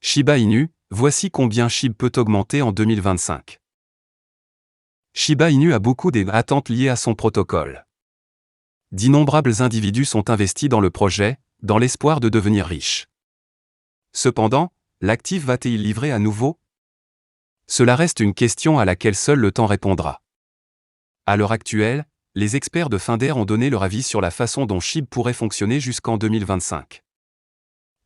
Shiba Inu, voici combien SHIB peut augmenter en 2025. Shiba Inu a beaucoup d'attentes liées à son protocole. D'innombrables individus sont investis dans le projet, dans l'espoir de devenir riches. Cependant, l'actif va-t-il livrer à nouveau? Cela reste une question à laquelle seul le temps répondra. À l'heure actuelle, les experts de Finder ont donné leur avis sur la façon dont SHIB pourrait fonctionner jusqu'en 2025.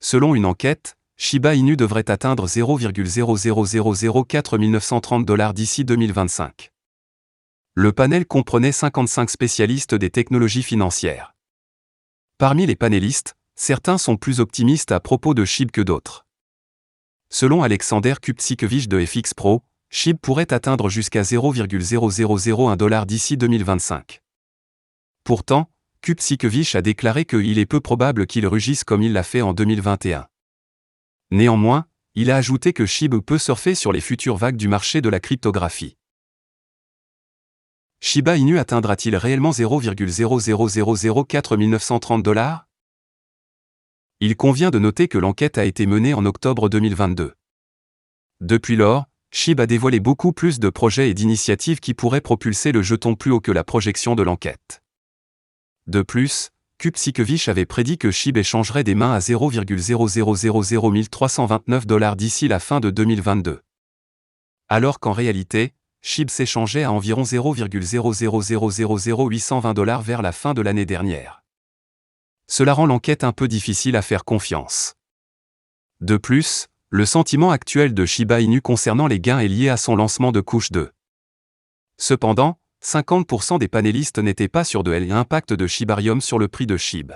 Selon une enquête, Shiba Inu devrait atteindre 0,00004 930 $ d'ici 2025. Le panel comprenait 55 spécialistes des technologies financières. Parmi les panélistes, certains sont plus optimistes à propos de SHIB que d'autres. Selon Alexander Kupcikevich de FX Pro, SHIB pourrait atteindre jusqu'à 0,0001 $ d'ici 2025. Pourtant, Kupcikevich a déclaré qu'il est peu probable qu'il rugisse comme il l'a fait en 2021. Néanmoins, il a ajouté que SHIB peut surfer sur les futures vagues du marché de la cryptographie. Shiba Inu atteindra-t-il réellement 0,00004 930 $? Il convient de noter que l'enquête a été menée en octobre 2022. Depuis lors, SHIB a dévoilé beaucoup plus de projets et d'initiatives qui pourraient propulser le jeton plus haut que la projection de l'enquête. De plus, Kupcikevich avait prédit que SHIB échangerait des mains à 0,0000329 $ d'ici la fin de 2022. Alors qu'en réalité, SHIB s'échangeait à environ 0,0000820 $ vers la fin de l'année dernière. Cela rend l'enquête un peu difficile à faire confiance. De plus, le sentiment actuel de Shiba Inu concernant les gains est lié à son lancement de couche 2. Cependant, 50% des panélistes n'étaient pas sûrs de l'impact de Shibarium sur le prix de SHIB.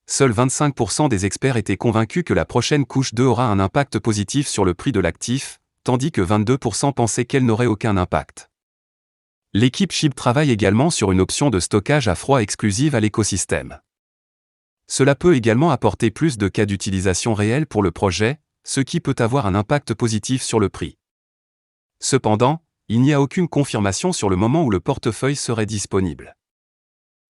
Seuls 25% des experts étaient convaincus que la prochaine couche 2 aura un impact positif sur le prix de l'actif, tandis que 22% pensaient qu'elle n'aurait aucun impact. L'équipe SHIB travaille également sur une option de stockage à froid exclusive à l'écosystème. Cela peut également apporter plus de cas d'utilisation réels pour le projet, ce qui peut avoir un impact positif sur le prix. Cependant, il n'y a aucune confirmation sur le moment où le portefeuille serait disponible.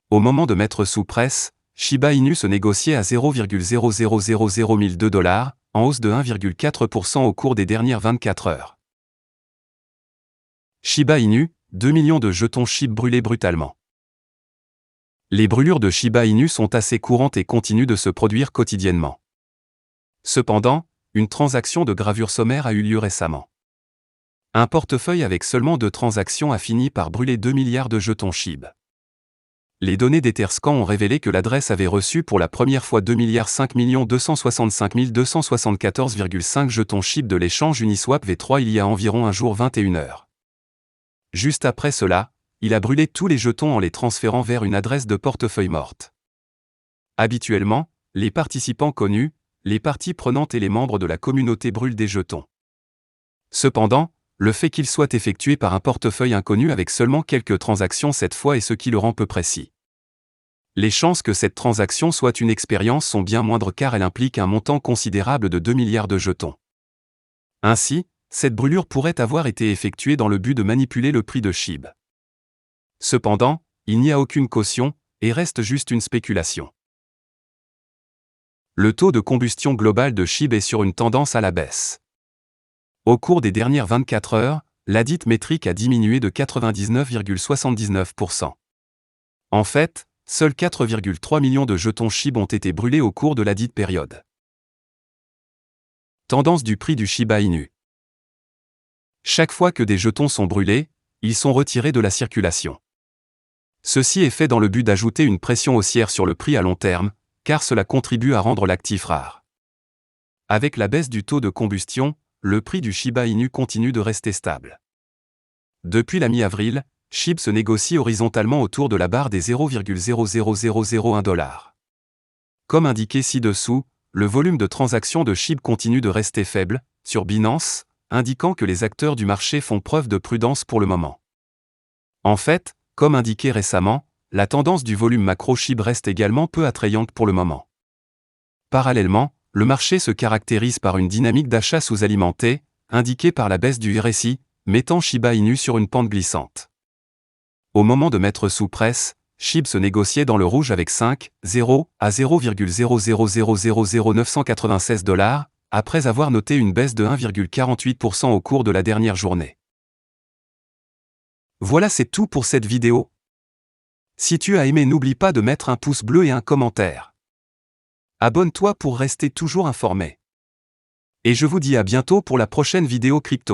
Au moment de mettre sous presse, Shiba Inu se négociait à 0,00002 $, en hausse de 1,4% au cours des dernières 24 heures. Shiba Inu, 2 millions de jetons SHIB brûlés brutalement. Les brûlures de Shiba Inu sont assez courantes et continuent de se produire quotidiennement. Cependant, une transaction de gravure sommaire a eu lieu récemment. Un portefeuille avec seulement 2 transactions a fini par brûler 2 milliards de jetons SHIB. Les données d'Etherscan ont révélé que l'adresse avait reçu pour la première fois 2,5 265 274,5 jetons SHIB de l'échange Uniswap V3 il y a environ un jour 21 heures. Juste après cela, il a brûlé tous les jetons en les transférant vers une adresse de portefeuille morte. Habituellement, les participants connus, les parties prenantes et les membres de la communauté brûlent des jetons. Cependant, le fait qu'il soit effectué par un portefeuille inconnu avec seulement quelques transactions cette fois est ce qui le rend peu précis. Les chances que cette transaction soit une expérience sont bien moindres car elle implique un montant considérable de 2 milliards de jetons. Ainsi, cette brûlure pourrait avoir été effectuée dans le but de manipuler le prix de SHIB. Cependant, il n'y a aucune caution, et reste juste une spéculation. Le taux de combustion global de SHIB est sur une tendance à la baisse. Au cours des dernières 24 heures, ladite métrique a diminué de 99,79%. En fait, seuls 4,3 millions de jetons SHIB ont été brûlés au cours de ladite période. Tendance du prix du Shiba Inu. Chaque fois que des jetons sont brûlés, ils sont retirés de la circulation. Ceci est fait dans le but d'ajouter une pression haussière sur le prix à long terme, car cela contribue à rendre l'actif rare. Avec la baisse du taux de combustion, le prix du Shiba Inu continue de rester stable. Depuis la mi-avril, SHIB se négocie horizontalement autour de la barre des 0,00001 $. Comme indiqué ci-dessous, le volume de transactions de SHIB continue de rester faible, sur Binance, indiquant que les acteurs du marché font preuve de prudence pour le moment. En fait, comme indiqué récemment, la tendance du volume macro SHIB reste également peu attrayante pour le moment. Parallèlement, le marché se caractérise par une dynamique d'achat sous-alimentée, indiquée par la baisse du RSI, mettant Shiba Inu sur une pente glissante. Au moment de mettre sous presse, SHIB se négociait dans le rouge avec 5,0 à 0,0000996 $, après avoir noté une baisse de 1,48% au cours de la dernière journée. Voilà, c'est tout pour cette vidéo. Si tu as aimé, n'oublie pas de mettre un pouce bleu et un commentaire. Abonne-toi pour rester toujours informé. Et je vous dis à bientôt pour la prochaine vidéo crypto.